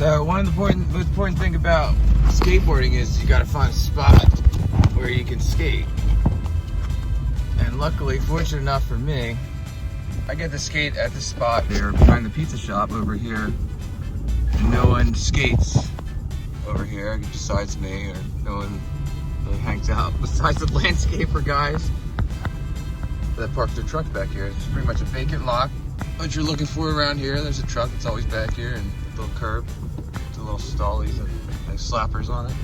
So one of the most important thing about skateboarding is you gotta find a spot where you can skate. And luckily, fortunate enough for me, I get to skate at the spot there behind the pizza shop over here. And no one skates over here besides me, or no one really hangs out besides the landscaper guys that park their trucks back here. It's pretty much a vacant lot. What you're looking for around here, there's a truck that's always back here, and a little curb, with little stallies and slappers on it.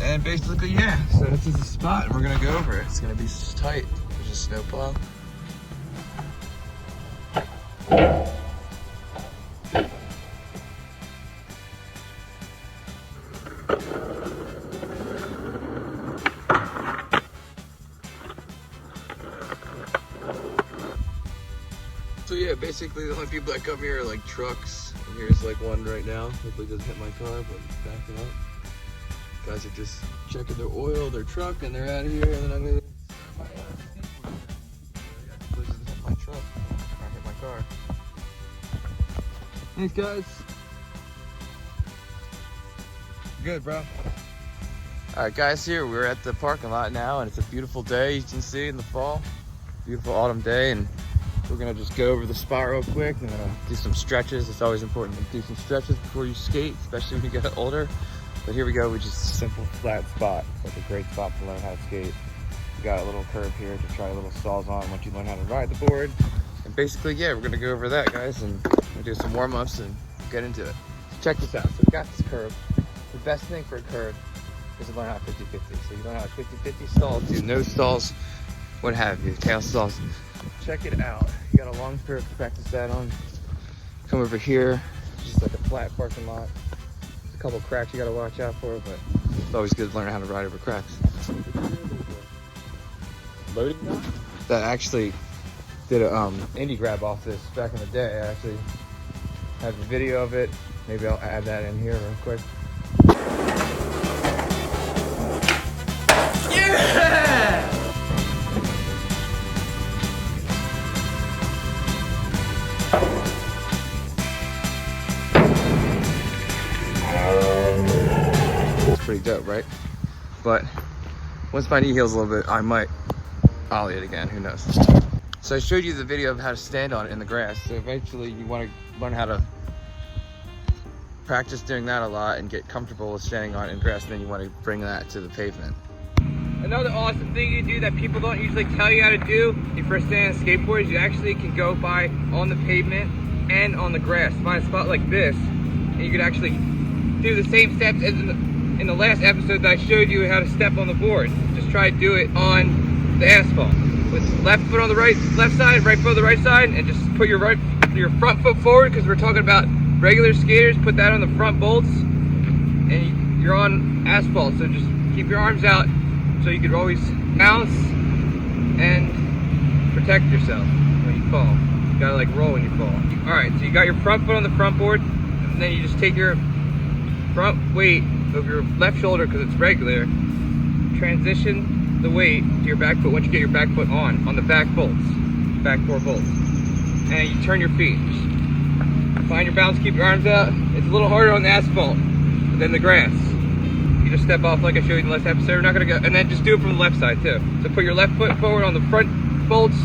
And basically, yeah, so this is the spot, and we're gonna go over it. It's gonna be tight. There's a snowplow. So yeah, basically the only people that come here are like trucks. And here's like one right now. Hopefully it doesn't hit my car, but it's backing up. Guys are just checking their oil, their truck, and they're out of here. And then I'm gonna start my skateboard. Yeah, hopefully it doesn't hit my truck. Or hit my car. Thanks guys. Good, bro. Alright guys, here we're at the parking lot now, and it's a beautiful day, you can see, in the fall. Beautiful autumn day, and we're gonna just go over the spot real quick. I'm gonna do some stretches. It's always important to do some stretches before you skate, especially when you get older. But here we go, which is a simple flat spot. It's like a great spot to learn how to skate. You got a little curve here to try little stalls on once you learn how to ride the board. And basically, yeah, we're gonna go over that, guys, and we'll do some warm-ups and get into it. So check this out. So we got this curve. The best thing for a curve is to learn how to 50-50. So you learn how to 50-50 stalls, do no stalls, what have you, tail stalls. Check it out. You got a long curve to practice that on. Come over here, just like a flat parking lot. There's a couple cracks you gotta watch out for, but it's always good to learn how to ride over cracks. Loading gun? That actually did a indie grab off this back in the day. I actually have a video of it. Maybe I'll add that in here real quick. Yeah! It's pretty dope, right? But once my knee heals a little bit, I might ollie it again, who knows. So I showed you the video of how to stand on it in the grass. So eventually you want to learn how to practice doing that a lot and get comfortable with standing on it in grass, and then you want to bring that to the pavement. Another awesome thing you do that people don't usually tell you how to do if you're standing on a skateboard is you actually can go by on the pavement and on the grass. Find a spot like this, and you can actually do the same steps as in the last episode that I showed you how to step on the board. Just try to do it on the asphalt. With left foot on the left side, right foot on the right side, and just put your front foot forward, because we're talking about regular skaters. Put that on the front bolts, and you're on asphalt. So just keep your arms out so you can always bounce and protect yourself when you fall. You gotta like roll when you fall. All right, so you got your front foot on the front board, and then you just take your front weight of your left shoulder, because it's regular, transition the weight to your back foot once you get your back foot on the back bolts, back four bolts. And you turn your feet. Just find your balance, keep your arms out. It's a little harder on the asphalt than the grass. You just step off like I showed you in the last episode. We're not gonna go, and then just do it from the left side too. So put your left foot forward on the front bolts,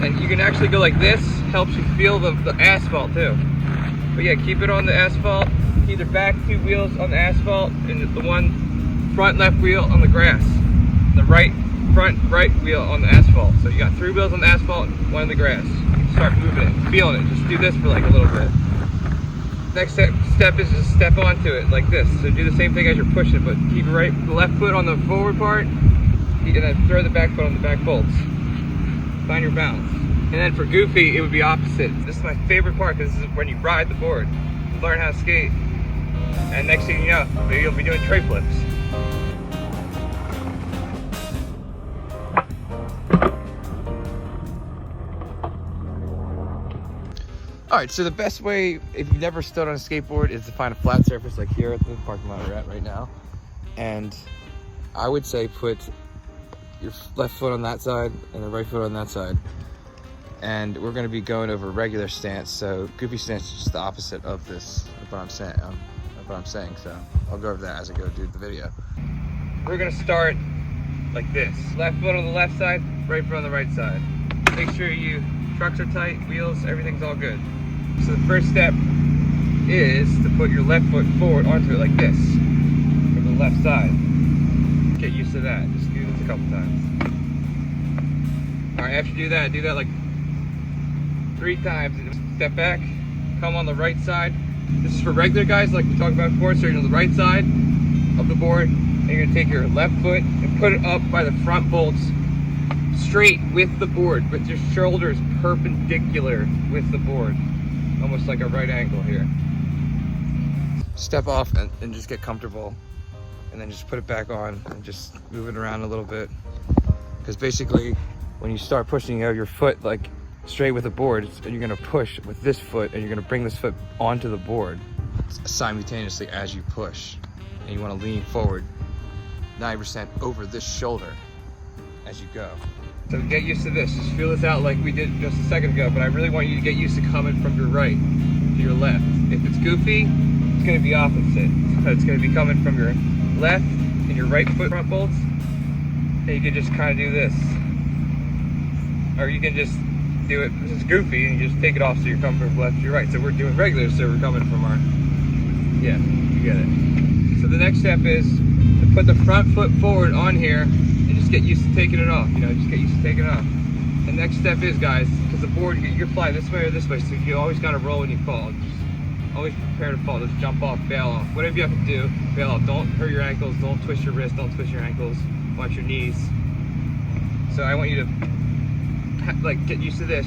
and you can actually go like this. Helps you feel the asphalt too. But yeah, keep it on the asphalt. Either back two wheels on the asphalt and the one front left wheel on the grass. The front right wheel on the asphalt. So you got 3 wheels on the asphalt, 1 on the grass. Start moving it, feeling it. Just do this for like a little bit. Next step is just step onto it like this. So do the same thing as you're pushing, but keep the left foot on the forward part, and then throw the back foot on the back bolts. Find your balance. And then for goofy, it would be opposite. This is my favorite part, because this is when you ride the board, learn how to skate, and next thing you know, maybe you'll be doing tray flips. Alright, so the best way, if you've never stood on a skateboard, is to find a flat surface like here at the parking lot we're at right now. And I would say put your left foot on that side and the right foot on that side. And we're going to be going over regular stance, so goofy stance is just the opposite of this. what I'm saying. So I'll go over that as I go do the video. We're gonna start like this. Left foot on the left side, right foot on the right side. Make sure your trucks are tight, wheels, everything's all good. So the first step is to put your left foot forward onto it like this, from the left side. Get used to that, just do this a couple times. All right, after you do that like 3 times. Step back, come on the right side. This is for regular guys like we talked about before, so you're on the right side of the board, and you're gonna take your left foot and put it up by the front bolts straight with the board, with your shoulders perpendicular with the board. Almost like a right angle here. Step off and just get comfortable, and then just put it back on and just move it around a little bit. Because basically, when you start pushing out your foot like straight with the board, you're gonna push with this foot, and you're gonna bring this foot onto the board simultaneously as you push. And you wanna lean forward 90% over this shoulder as you go. So get used to this. Just feel this out like we did just a second ago, but I really want you to get used to coming from your right to your left. If it's goofy, it's gonna be opposite. So it's gonna be coming from your left and your right foot front bolts, and you can just kind of do this. Or you can just do it, this is goofy, and you just take it off so you're coming from left to your right. So we're doing regular, so we're coming from our, yeah, you get it. So the next step is to put the front foot forward on here and just get used to taking it off, just get used to taking it off. The next step is, guys, because the board, you fly this way or this way, so you always gotta roll when you fall. Just always prepare to fall, just jump off, bail off. Whatever you have to do, bail off. Don't hurt your ankles, don't twist your wrist, don't twist your ankles, watch your knees. So I want you to get used to this.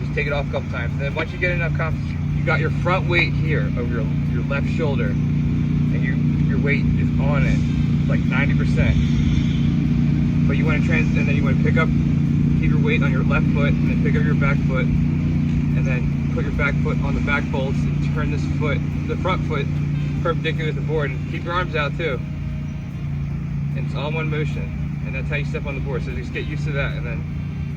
Just take it off a couple times. And then once you get enough confidence, you got your front weight here over your left shoulder, and your weight is on it, like 90%. But you want to and then you want to keep your weight on your left foot, and then pick up your back foot, and then put your back foot on the back bolts, and turn this foot, the front foot, perpendicular with the board, and keep your arms out too. And it's all one motion, and that's how you step on the board. So just get used to that, and then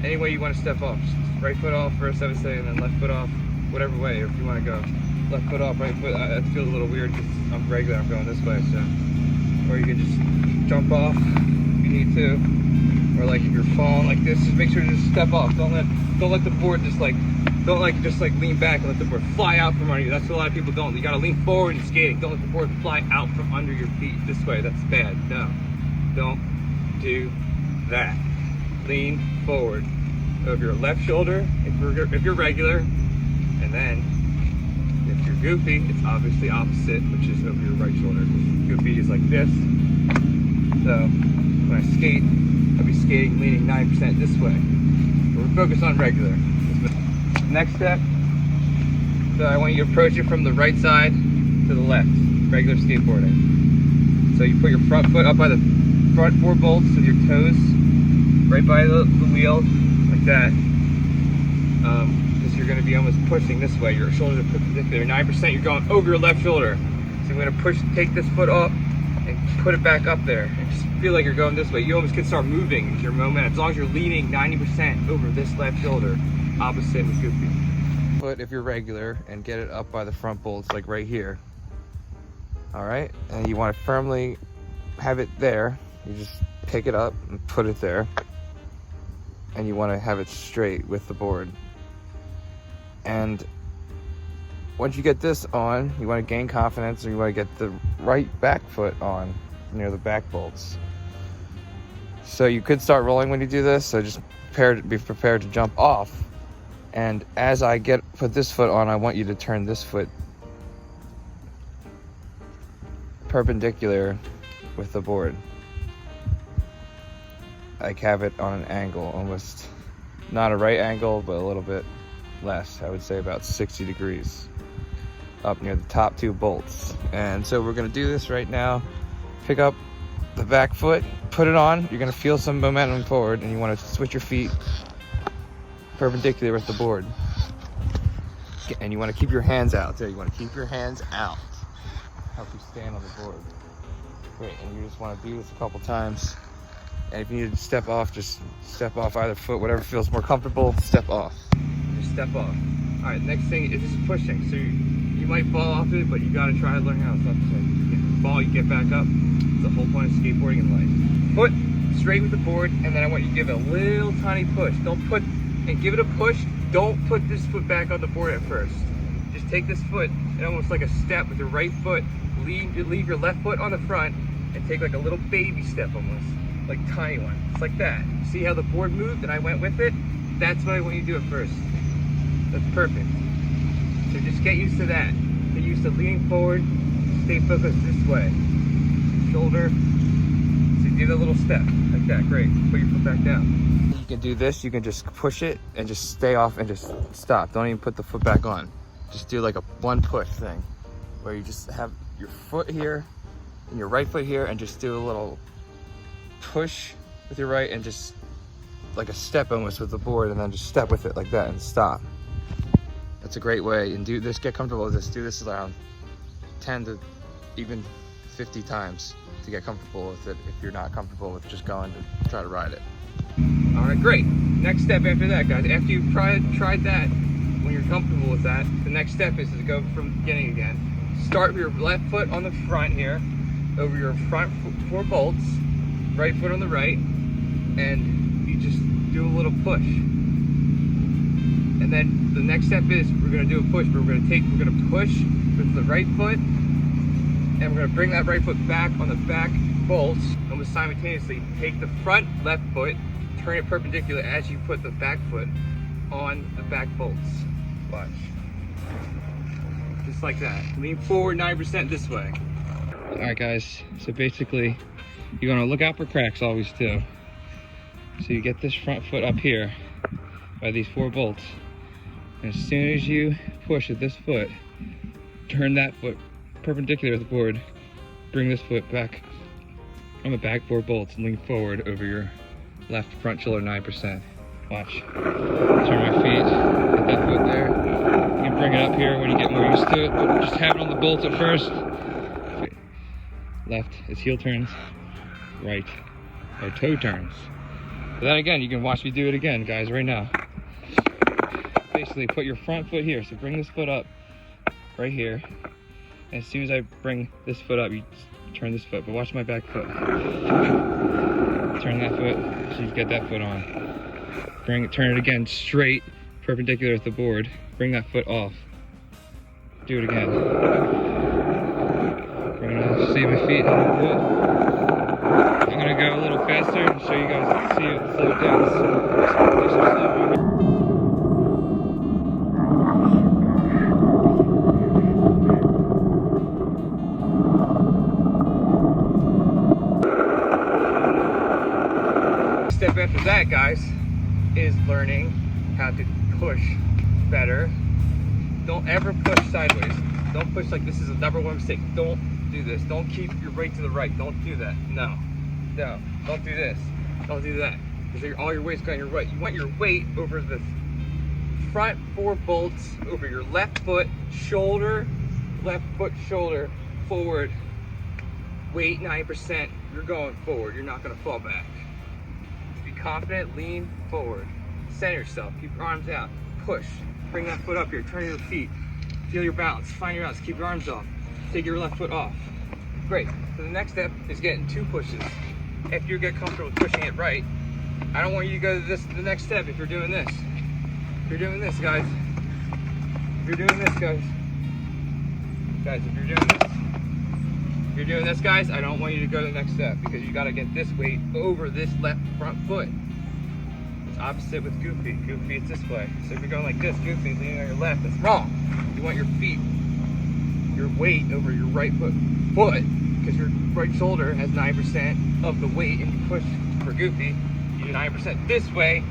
any way you want to step off, just right foot off first, I would say, and then left foot off, whatever way, if you want to go. Left foot off, right foot, that feels a little weird because I'm regular, I'm going this way, so. Or you can just jump off if you need to. Or like if you're falling like this, just make sure to just step off. Don't let the board just lean back and let the board fly out from under you. That's what a lot of people don't. You gotta lean forward in skating. Don't let the board fly out from under your feet this way. That's bad. No, don't do that. Lean forward over your left shoulder if you're regular, and then if you're goofy, it's obviously opposite, which is over your right shoulder. Goofy is like this. So when I skate, I'll be skating leaning 9% this way. But we're focused on regular. Next step, so I want you to approach it from the right side to the left, regular skateboarding. So you put your front foot up by the front 4 bolts with your toes, right by the wheel, like that. Because you're going to be almost pushing this way. Your shoulders are perpendicular. 9%, you're going over your left shoulder. So you're going to take this foot up and put it back up there. And just feel like you're going this way. You almost can start moving with your momentum. As long as you're leaning 90% over this left shoulder, opposite with goofy. Foot if you're regular, and get it up by the front bolts, like right here. All right, and you want to firmly have it there. You just pick it up and put it there. And you want to have it straight with the board. And once you get this on, you want to gain confidence, and you want to get the right back foot on near the back bolts. So you could start rolling when you do this, so just be prepared to jump off. And as I put this foot on, I want you to turn this foot perpendicular with the board. Like have it on an angle, almost not a right angle, but a little bit less. I would say about 60 degrees up near the top 2 bolts. And so we're gonna do this right now. Pick up the back foot, put it on. You're gonna feel some momentum forward, and you wanna switch your feet perpendicular with the board. And you wanna keep your hands out there. You wanna keep your hands out. Help you stand on the board. Great, and you just wanna do this a couple times. And if you need to step off, just step off either foot, whatever feels more comfortable, step off. Just step off. All right, next thing is just pushing. So You might fall off it, but you gotta try to learn how. It's not the same. If you fall, you get back up. It's the whole point of skateboarding in life. Foot straight with the board, and then I want you to give it a little tiny push. Give it a push. Don't put this foot back on the board at first. Just take this foot and almost like a step with your right foot, leave your left foot on the front, and take like a little baby step almost, like tiny one. It's like that. See how the board moved and I went with it? That's what I want you to do at first. That's perfect. So just get used to that. Get used to leaning forward, stay focused this way. Shoulder, so you do a little step, like that, great. Put your foot back down. You can do this, you can just push it and just stay off and just stop. Don't even put the foot back on. Just do like a one push thing, where you just have your foot here and your right foot here and just do a little push with your right and just like a step almost with the board, and then just step with it like that and stop. That's a great way. And do this, get comfortable with this. Do this around 10 to even 50 times to get comfortable with it if you're not comfortable with just going to try to ride it. All right, great. Next step after that, guys, after you've tried that, when you're comfortable with that, the next step is to go from the beginning again. Start with your left foot on the front here, over your front 4 bolts, right foot on the right, and you just do a little push. And then the next step is we're gonna do a push, but we're gonna push with the right foot, and we're gonna bring that right foot back on the back bolts, almost simultaneously. Take the front left foot, turn it perpendicular as you put the back foot on the back bolts. Watch. Just like that. Lean forward 9% this way. All right, guys. So basically, you're gonna look out for cracks always too. So you get this front foot up here by these 4 bolts. And as soon as you push with this foot, turn that foot perpendicular to the board, bring this foot back on the back 4 bolts and lean forward over your left front shoulder 9%. Watch. Turn my feet, get that foot there. You can bring it up here when you get more used to it, but just have it on the bolts at first. Left is heel turns, right are toe turns. But then again, you can watch me do it again, guys, right now. Basically, put your front foot here. So bring this foot up right here. And as soon as I bring this foot up, you turn this foot, but watch my back foot. Turn that foot, so you get that foot on. Turn it again straight, perpendicular with the board. Bring that foot off. Do it again. Bring it off, see my feet on the foot. I'm gonna go a little faster and show you guys, see it, slow it down. Step after that, guys, is learning how to push better. Don't ever push sideways. Don't push like this is a #1 mistake. Don't do this. Don't keep your weight to the right. Don't do that. No. Don't do this. Don't do that. Because all your weight's going your right. You want your weight over the front 4 bolts, over your left foot, shoulder, forward. Weight 9%. You're going forward. You're not going to fall back. Confident, lean forward, center yourself, keep your arms out, push, bring that foot up here, turn your feet, feel your balance, find your balance, keep your arms off, take your left foot off. Great. So the next step is getting 2 pushes. After you get comfortable with pushing it right, I don't want you to go to the next step if you're doing this. If you're doing this, guys. If you're doing this, guys. Guys, if you're doing this, guys, I don't want you to go to the next step because you got to get this weight over this left front foot. It's opposite with Goofy. Goofy, it's this way. So if you're going like this, Goofy is leaning on your left. That's wrong. You want your feet, your weight over your right foot, because your right shoulder has 9% of the weight, and you push for Goofy, you do 9% this way.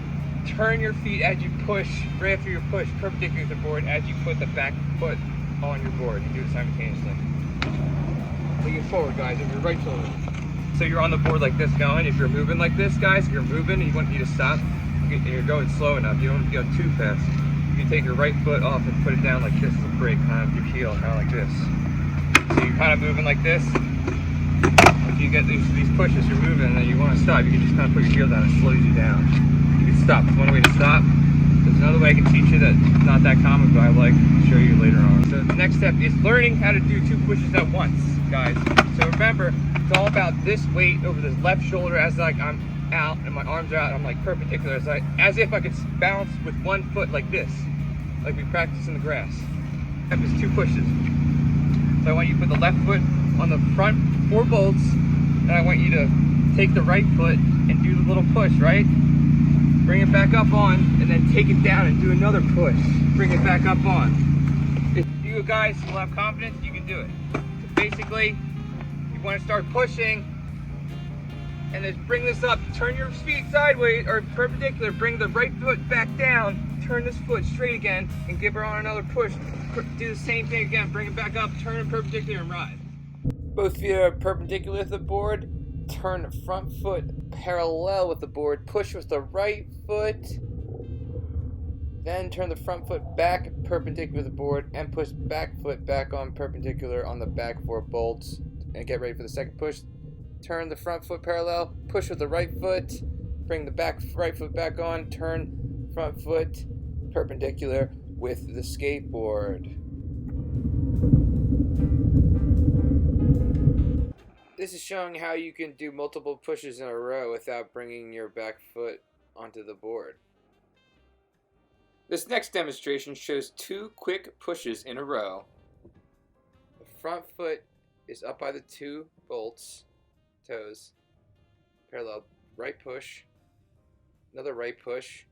Turn your feet as you push, right after your push, perpendicular to the board as you put the back foot on your board. You do it simultaneously. Lean forward, guys, over your right shoulder. So you're on the board like this going. If you're moving like this, guys, if you're moving and you want me to stop, and you're going slow enough, you don't want to go too fast. You can take your right foot off and put it down like this as a brake, kind of your heel, kind of like this. So you're kind of moving like this. If you get these pushes, you're moving and then you want to stop, you can just kind of put your heel down. It slows you down. You can stop. One way to stop is Another way I can teach you that's not that common, but I like to show you later on. So the next step is learning how to do 2 pushes at once, guys. So remember, it's all about this weight over this left shoulder as like I'm out and my arms are out and I'm like perpendicular, as if I could balance with 1 foot like this, like we practice in the grass. Step is 2 pushes. So I want you to put the left foot on the front 4 bolts, and I want you to take the right foot and do the little push, right? Bring it back up on, and then take it down and do another push. Bring it back up on. If you guys will have confidence, you can do it. So basically, you want to start pushing, and then bring this up. Turn your feet sideways or perpendicular. Bring the right foot back down. Turn this foot straight again, and give her on another push. Do the same thing again. Bring it back up. Turn it perpendicular and ride. Both feet are perpendicular with the board. Turn the front foot parallel with the board. Push with the right foot. Then turn the front foot back perpendicular with the board and push back foot back on perpendicular on the back 4 bolts. And get ready for the second push. Turn the front foot parallel. Push with the right foot. Bring the right foot back on. Turn front foot perpendicular with the skateboard. This is showing how you can do multiple pushes in a row without bringing your back foot onto the board. This next demonstration shows 2 quick pushes in a row. The front foot is up by the 2 bolts, toes, parallel, right push, another right push,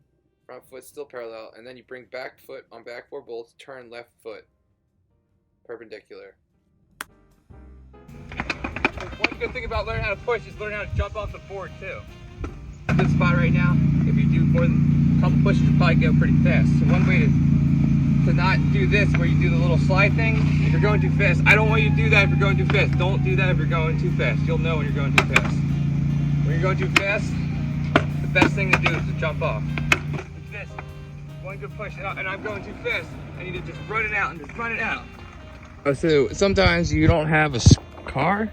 front foot still parallel, and then you bring back foot on back 4 bolts, turn left foot, perpendicular. One good thing about learning how to push is learning how to jump off the board too. Good spot right now. If you do more than a couple pushes, you'll probably go pretty fast. So one way to not do this, where you do the little slide thing, if you're going too fast, I don't want you to do that if you're going too fast. Don't do that if you're going too fast. You'll know when you're going too fast. When you're going too fast, the best thing to do is to jump off. Like this. One good push, and I'm going too fast. I need to just run it out and just run it out. So sometimes you don't have a car.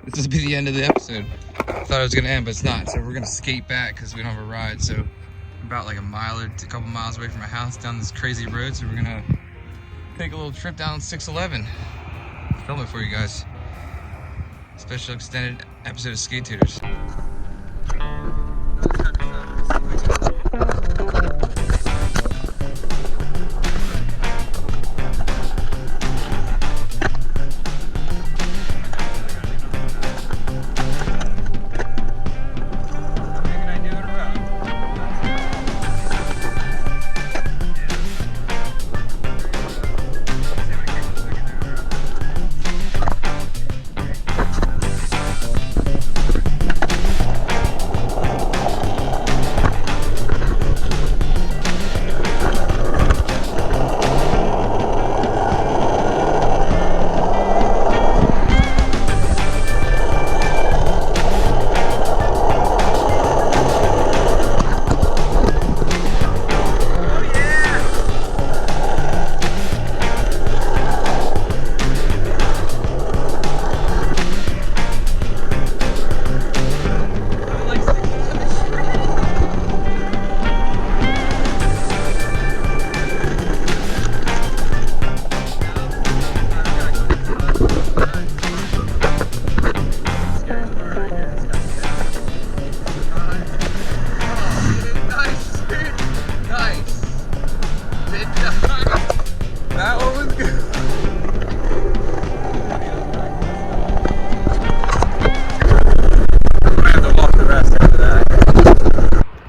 This will be the end of the episode. I thought it was going to end, but it's not. So we're going to skate back because we don't have a ride. So about like a couple miles away from my house down this crazy road. So we're going to take a little trip down 611. Film it for you guys. Special extended episode of Skate Tutors.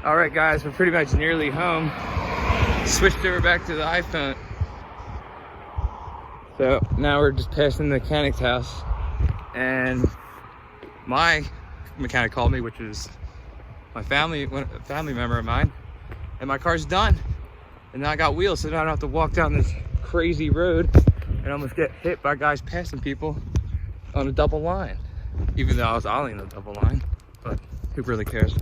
Alright guys, we're pretty much nearly home. Switched over back to the iPhone. So now we're just passing the mechanic's house. And my mechanic called me, which is my family member of mine. And my car's done. And now I got wheels, so now I don't have to walk down this crazy road and almost get hit by guys passing people on a double line. Even though I was ollie in the double line. But who really cares?